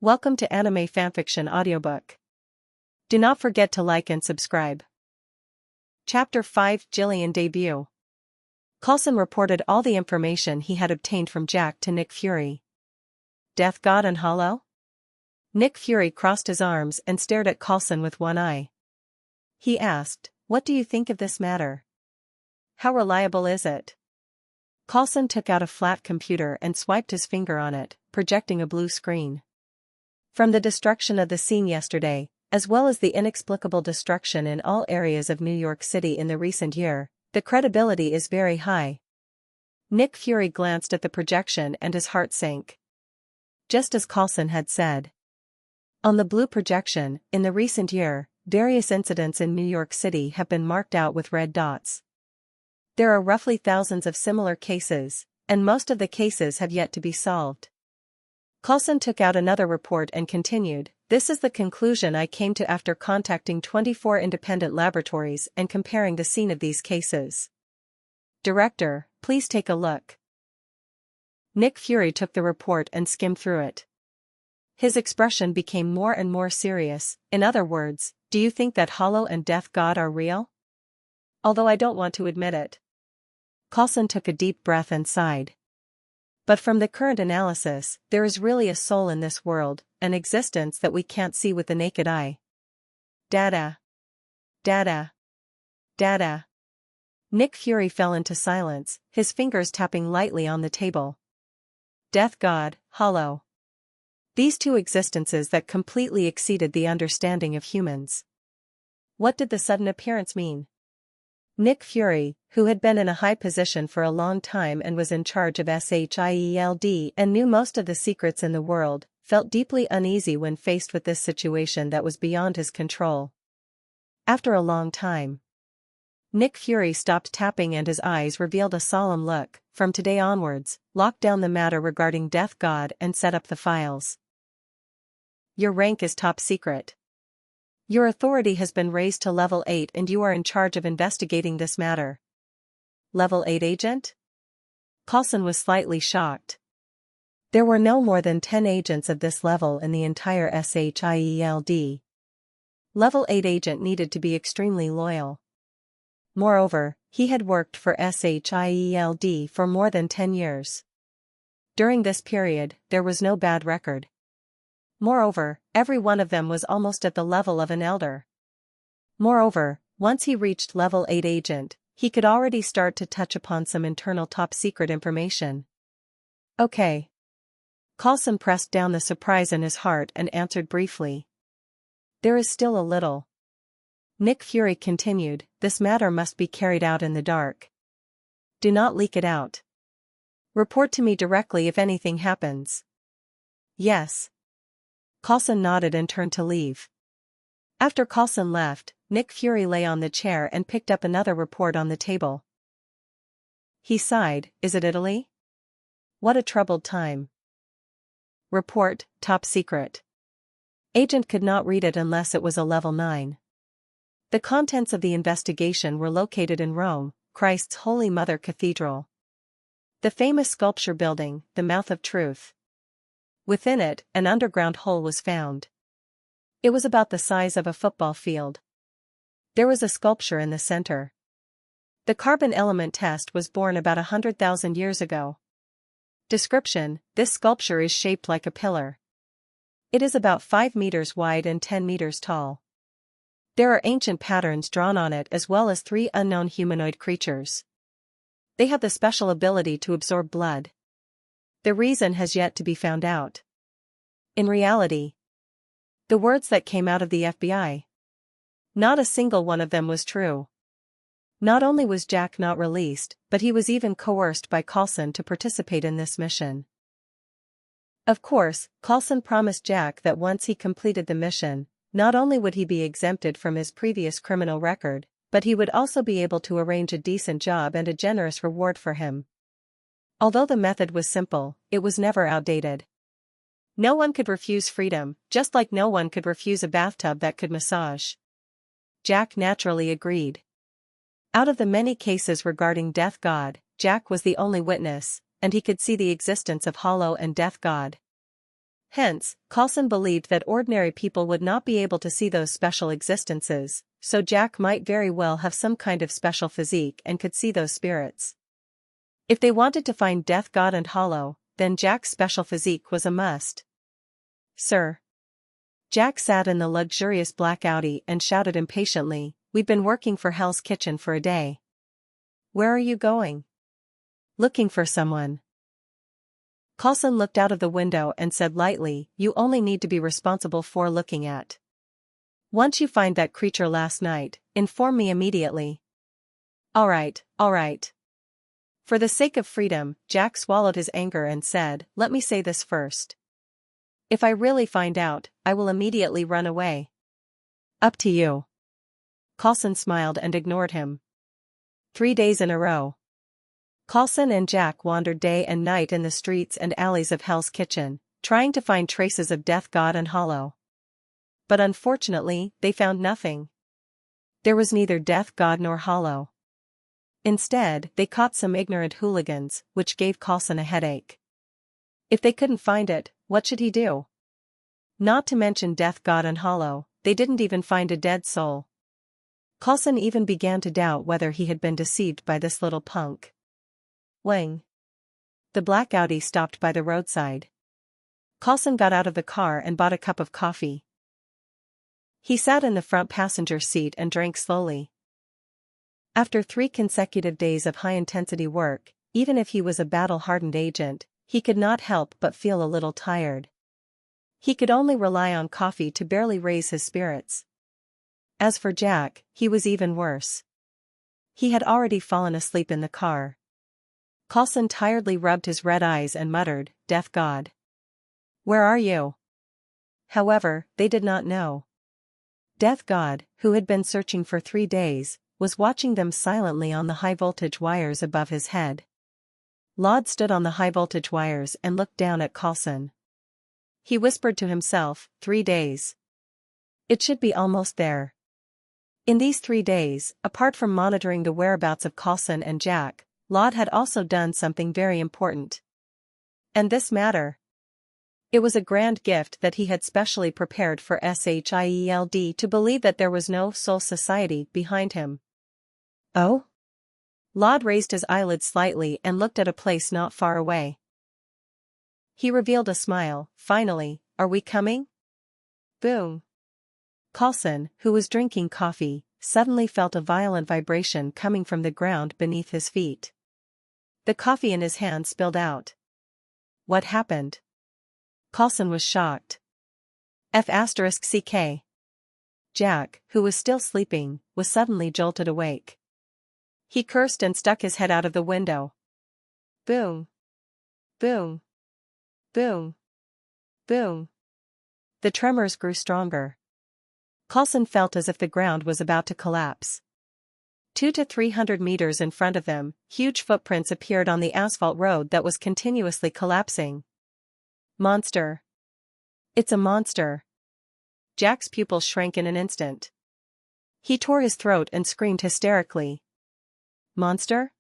Welcome to Anime Fanfiction Audiobook. Do not forget to like and subscribe. Chapter 5 Jillian Debut. Coulson reported all the information he had obtained from Jack to Nick Fury. Death God and Hollow? Nick Fury crossed his arms and stared at Coulson with one eye. He asked, "What do you think of this matter? How reliable is it?" Coulson took out a flat computer and swiped his finger on it, projecting a blue screen. From the destruction of the scene yesterday, as well as the inexplicable destruction in all areas of New York City in the recent year, the credibility is very high. Nick Fury glanced at the projection and his heart sank. Just as Coulson had said. On the blue projection, in the recent year, various incidents in New York City have been marked out with red dots. There are roughly thousands of similar cases, and most of the cases have yet to be solved. Coulson took out another report and continued, "This is the conclusion I came to after contacting 24 independent laboratories and comparing the scene of these cases. Director, please take a look." Nick Fury took the report and skimmed through it. His expression became more and more serious. "In other words, do you think that Hollow and Death God are real? Although I don't want to admit it." Coulson took a deep breath and sighed. "But from the current analysis, there is really a soul in this world, an existence that we can't see with the naked eye." Data. Data. Data. Nick Fury fell into silence, his fingers tapping lightly on the table. Death God, Hollow. These two existences that completely exceeded the understanding of humans. What did the sudden appearance mean? Nick Fury, who had been in a high position for a long time and was in charge of SHIELD and knew most of the secrets in the world, felt deeply uneasy when faced with this situation that was beyond his control. After a long time, Nick Fury stopped tapping and his eyes revealed a solemn look. "From today onwards, lock down the matter regarding Death God and set up the files. Your rank is top secret. Your authority has been raised to level 8 and you are in charge of investigating this matter." Level 8 agent? Coulson was slightly shocked. There were no more than 10 agents of this level in the entire SHIELD. Level 8 agent needed to be extremely loyal. Moreover, he had worked for SHIELD for more than 10 years. During this period, there was no bad record. Moreover, every one of them was almost at the level of an elder. Moreover, once he reached level 8 agent, he could already start to touch upon some internal top-secret information. "Okay." Coulson pressed down the surprise in his heart and answered briefly. "There is still a little." Nick Fury continued, "This matter must be carried out in the dark. Do not leak it out. Report to me directly if anything happens." "Yes." Coulson nodded and turned to leave. After Coulson left, Nick Fury lay on the chair and picked up another report on the table. He sighed, "Is it Italy? What a troubled time." Report, top secret. Agent could not read it unless it was a level 9. The contents of the investigation were located in Rome, Christ's Holy Mother Cathedral. The famous sculpture building, the Mouth of Truth. Within it, an underground hole was found. It was about the size of a football field. There was a sculpture in the center. The carbon element test was born about 100,000 years ago. Description: this sculpture is shaped like a pillar. It is about 5 meters wide and 10 meters tall. There are ancient patterns drawn on it as well as 3 unknown humanoid creatures. They have the special ability to absorb blood. The reason has yet to be found out. In reality, the words that came out of the FBI, not a single one of them was true. Not only was Jack not released, but he was even coerced by Coulson to participate in this mission. Of course, Coulson promised Jack that once he completed the mission, not only would he be exempted from his previous criminal record, but he would also be able to arrange a decent job and a generous reward for him. Although the method was simple, it was never outdated. No one could refuse freedom, just like no one could refuse a bathtub that could massage. Jack naturally agreed. Out of the many cases regarding Death God, Jack was the only witness, and he could see the existence of Hollow and Death God. Hence, Coulson believed that ordinary people would not be able to see those special existences, so Jack might very well have some kind of special physique and could see those spirits. If they wanted to find Death God and Hollow, then Jack's special physique was a must. Sir. Jack sat in the luxurious black Audi and shouted impatiently, "We've been working for Hell's Kitchen for a day. Where are you going?" "Looking for someone." Coulson looked out of the window and said lightly, "You only need to be responsible for looking at. Once you find that creature last night, inform me immediately." All right. For the sake of freedom, Jack swallowed his anger and said, "Let me say this first. If I really find out, I will immediately run away." "Up to you." Coulson smiled and ignored him. 3 days in a row. Coulson and Jack wandered day and night in the streets and alleys of Hell's Kitchen, trying to find traces of Death God and Hollow. But unfortunately, they found nothing. There was neither Death God nor Hollow. Instead, they caught some ignorant hooligans, which gave Coulson a headache. If they couldn't find it, what should he do? Not to mention Death God and Hollow, they didn't even find a dead soul. Coulson even began to doubt whether he had been deceived by this little punk. Wang. The black Audi stopped by the roadside. Coulson got out of the car and bought a cup of coffee. He sat in the front passenger seat and drank slowly. After 3 consecutive days of high-intensity work, even if he was a battle-hardened agent, he could not help but feel a little tired. He could only rely on coffee to barely raise his spirits. As for Jack, he was even worse. He had already fallen asleep in the car. Coulson tiredly rubbed his red eyes and muttered, "Death God. Where are you?" However, they did not know. Death God, who had been searching for 3 days, was watching them silently on the high-voltage wires above his head. Laud stood on the high-voltage wires and looked down at Coulson. He whispered to himself, 3 days. It should be almost there. In these 3 days, apart from monitoring the whereabouts of Coulson and Jack, Laud had also done something very important. And this matter. It was a grand gift that he had specially prepared for Shield to believe that there was no soul society behind him. Oh? Laud raised his eyelids slightly and looked at a place not far away. He revealed a smile. "Finally, are we coming?" Boom. Coulson, who was drinking coffee, suddenly felt a violent vibration coming from the ground beneath his feet. The coffee in his hand spilled out. What happened? Coulson was shocked. F***ck. Jack, who was still sleeping, was suddenly jolted awake. He cursed and stuck his head out of the window. Boom. Boom. Boom. Boom. The tremors grew stronger. Coulson felt as if the ground was about to collapse. 200 to 300 meters in front of them, huge footprints appeared on the asphalt road that was continuously collapsing. Monster. It's a monster. Jack's pupils shrank in an instant. He tore his throat and screamed hysterically. Monster?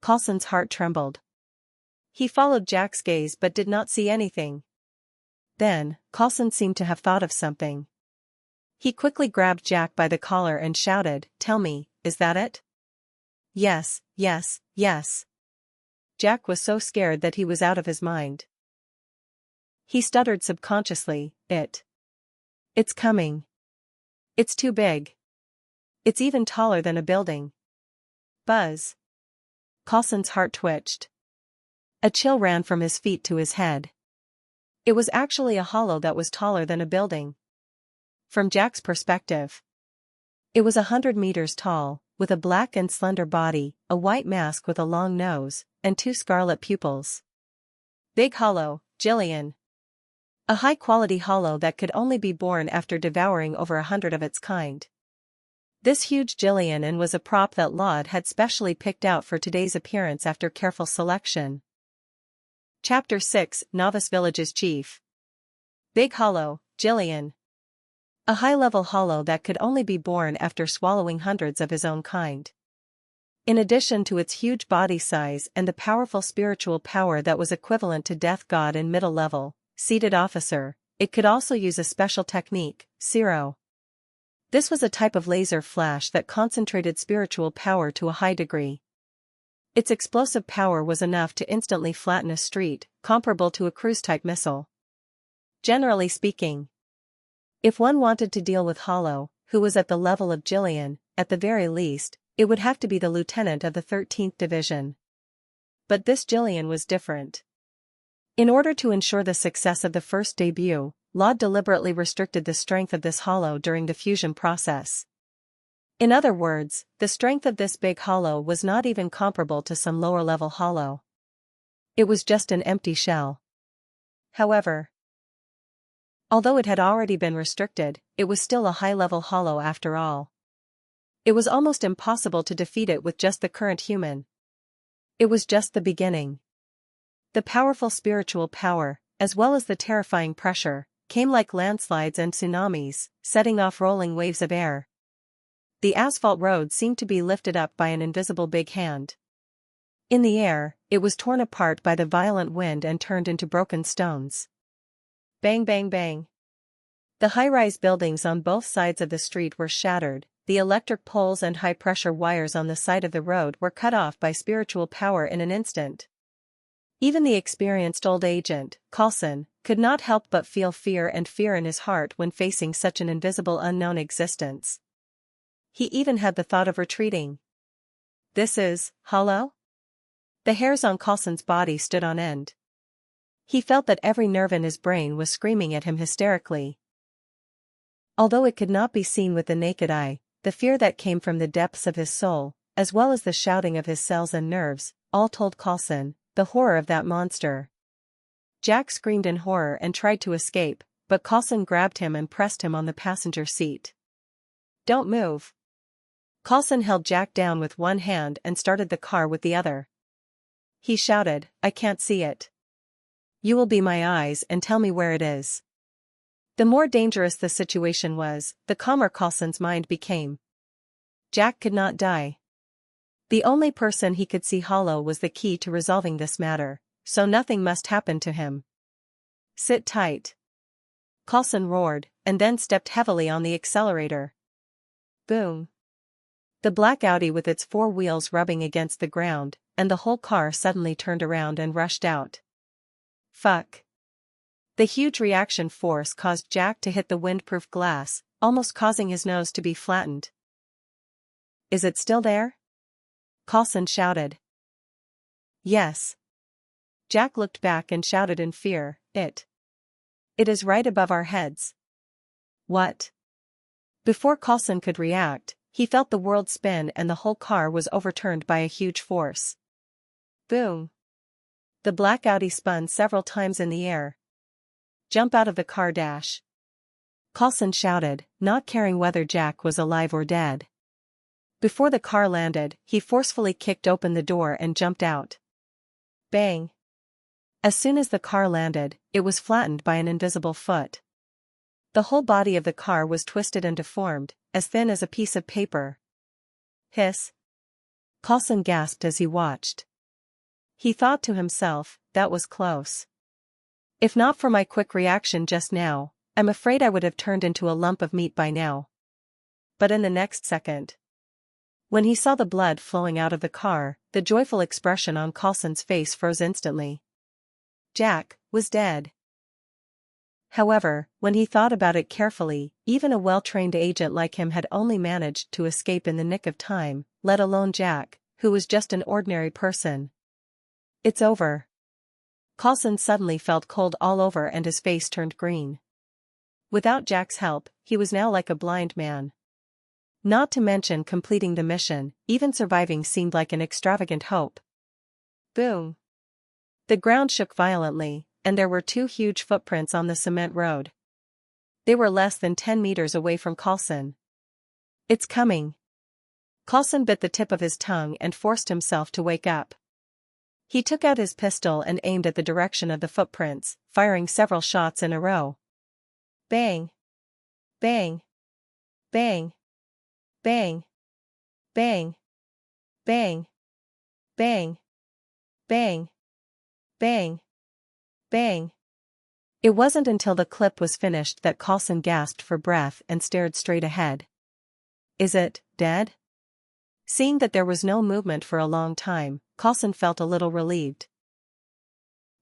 Coulson's heart trembled. He followed Jack's gaze but did not see anything. Then, Coulson seemed to have thought of something. He quickly grabbed Jack by the collar and shouted, "Tell me, is that it?" Yes. Jack was so scared that he was out of his mind. He stuttered subconsciously, It's coming. It's too big. It's even taller than a building." Buzz. Coulson's heart twitched. A chill ran from his feet to his head. It was actually a hollow that was taller than a building. From Jack's perspective, it was 100 meters tall, with a black and slender body, a white mask with a long nose, and 2 scarlet pupils. Big Hollow, Jillian. A high-quality hollow that could only be born after devouring over 100 of its kind. This huge Jillian was a prop that Laud had specially picked out for today's appearance after careful selection. Chapter 6, Novice Village's Chief. Big Hollow, Jillian. A high-level hollow that could only be born after swallowing hundreds of his own kind. In addition to its huge body size and the powerful spiritual power that was equivalent to Death God in middle level, seated officer, it could also use a special technique, Zero. This was a type of laser flash that concentrated spiritual power to a high degree. Its explosive power was enough to instantly flatten a street, comparable to a cruise-type missile. Generally speaking, if one wanted to deal with Hollow, who was at the level of Jillian, at the very least, it would have to be the lieutenant of the 13th Division. But this Jillian was different. In order to ensure the success of the first debut, Law deliberately restricted the strength of this Hollow during the fusion process. In other words, the strength of this big Hollow was not even comparable to some lower-level Hollow. It was just an empty shell. However, although it had already been restricted, it was still a high-level Hollow after all. It was almost impossible to defeat it with just the current human. It was just the beginning. The powerful spiritual power, as well as the terrifying pressure, came like landslides and tsunamis, setting off rolling waves of air. The asphalt road seemed to be lifted up by an invisible big hand. In the air, it was torn apart by the violent wind and turned into broken stones. Bang bang bang. The high-rise buildings on both sides of the street were shattered, the electric poles and high-pressure wires on the side of the road were cut off by spiritual power in an instant. Even the experienced old agent, Coulson, could not help but feel fear in his heart when facing such an invisible unknown existence. He even had the thought of retreating. This is Hollow? The hairs on Coulson's body stood on end. He felt that every nerve in his brain was screaming at him hysterically. Although it could not be seen with the naked eye, the fear that came from the depths of his soul, as well as the shouting of his cells and nerves, all told Coulson the horror of that monster. Jack screamed in horror and tried to escape, but Coulson grabbed him and pressed him on the passenger seat. Don't move. Coulson held Jack down with one hand and started the car with the other. He shouted, I can't see it. You will be my eyes and tell me where it is. The more dangerous the situation was, the calmer Coulson's mind became. Jack could not die. The only person he could see Hollow was the key to resolving this matter, so nothing must happen to him. Sit tight. Coulson roared, and then stepped heavily on the accelerator. Boom. The black Audi with its four wheels rubbing against the ground, and the whole car suddenly turned around and rushed out. Fuck. The huge reaction force caused Jack to hit the windproof glass, almost causing his nose to be flattened. Is it still there? Coulson shouted. Yes. Jack looked back and shouted in fear, It is right above our heads. What? Before Coulson could react, he felt the world spin and the whole car was overturned by a huge force. Boom. The black Audi spun several times in the air. Jump out of the car, Dash. Coulson shouted, not caring whether Jack was alive or dead. Before the car landed, he forcefully kicked open the door and jumped out. Bang. As soon as the car landed, it was flattened by an invisible foot. The whole body of the car was twisted and deformed, as thin as a piece of paper. Hiss. Coulson gasped as he watched. He thought to himself, that was close. If not for my quick reaction just now, I'm afraid I would have turned into a lump of meat by now. But in the next second, when he saw the blood flowing out of the car, the joyful expression on Coulson's face froze instantly. Jack was dead. However, when he thought about it carefully, even a well-trained agent like him had only managed to escape in the nick of time, let alone Jack, who was just an ordinary person. It's over. Coulson suddenly felt cold all over and his face turned green. Without Jack's help, he was now like a blind man. Not to mention completing the mission, even surviving seemed like an extravagant hope. Boom. The ground shook violently, and there were two huge footprints on the cement road. They were less than 10 meters away from Coulson. It's coming. Coulson bit the tip of his tongue and forced himself to wake up. He took out his pistol and aimed at the direction of the footprints, firing several shots in a row. Bang. Bang. Bang. Bang. Bang. Bang. Bang. Bang. Bang. Bang. It wasn't until the clip was finished that Coulson gasped for breath and stared straight ahead. Is it dead? Seeing that there was no movement for a long time, Coulson felt a little relieved.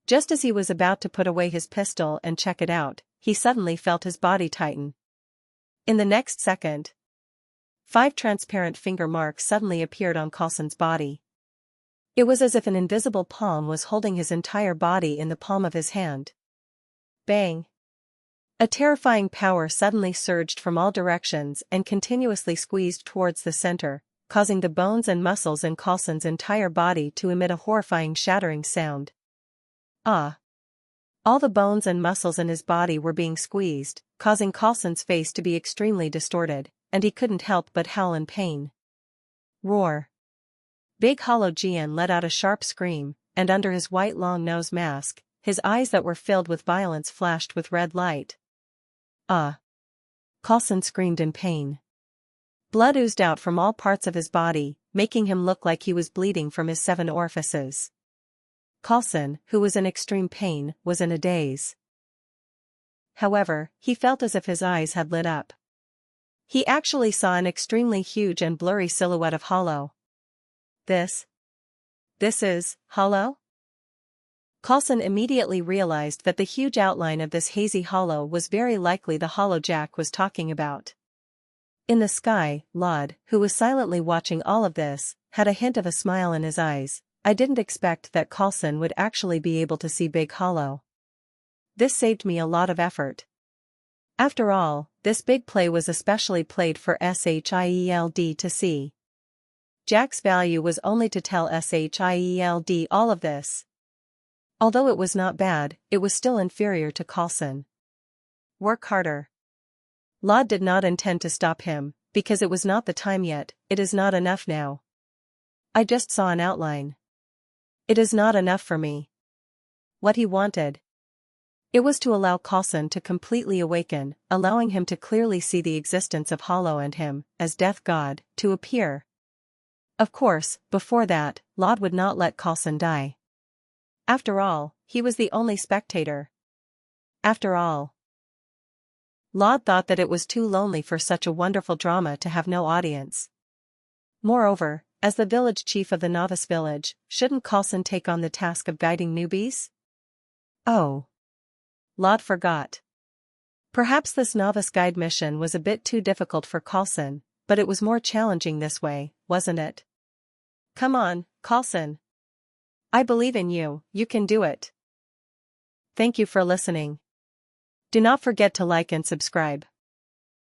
Just as he was about to put away his pistol and check it out, he suddenly felt his body tighten. In the next second, 5 transparent finger marks suddenly appeared on Coulson's body. It was as if an invisible palm was holding his entire body in the palm of his hand. Bang! A terrifying power suddenly surged from all directions and continuously squeezed towards the center, causing the bones and muscles in Coulson's entire body to emit a horrifying shattering sound. Ah! All the bones and muscles in his body were being squeezed, causing Coulson's face to be extremely distorted, and he couldn't help but howl in pain. Roar! Big Hollow Jian let out a sharp scream, and under his white long nose mask, his eyes that were filled with violence flashed with red light. Ah! Coulson screamed in pain. Blood oozed out from all parts of his body, making him look like he was bleeding from his 7 orifices. Coulson, who was in extreme pain, was in a daze. However, he felt as if his eyes had lit up. He actually saw an extremely huge and blurry silhouette of Hollow. This is Hollow? Coulson immediately realized that the huge outline of this hazy Hollow was very likely the Hollow Jack was talking about. In the sky, Laud, who was silently watching all of this, had a hint of a smile in his eyes. I didn't expect that Coulson would actually be able to see Big Hollow. This saved me a lot of effort. After all, this big play was especially played for Shield to see. Jack's value was only to tell Shield all of this. Although it was not bad, it was still inferior to Coulson. Work harder. Laud did not intend to stop him, because it was not the time yet. It is not enough now. I just saw an outline. It is not enough for me. What he wanted. It was to allow Coulson to completely awaken, allowing him to clearly see the existence of Hollow and him, as Death God, to appear. Of course, before that, Laud would not let Coulson die. After all, he was the only spectator. After all, Laud thought that it was too lonely for such a wonderful drama to have no audience. Moreover, as the village chief of the novice village, shouldn't Coulson take on the task of guiding newbies? Oh. Laud forgot. Perhaps this novice guide mission was a bit too difficult for Coulson, but it was more challenging this way, wasn't it? Come on, Coulson. I believe in you, you can do it. Thank you for listening. Do not forget to like and subscribe.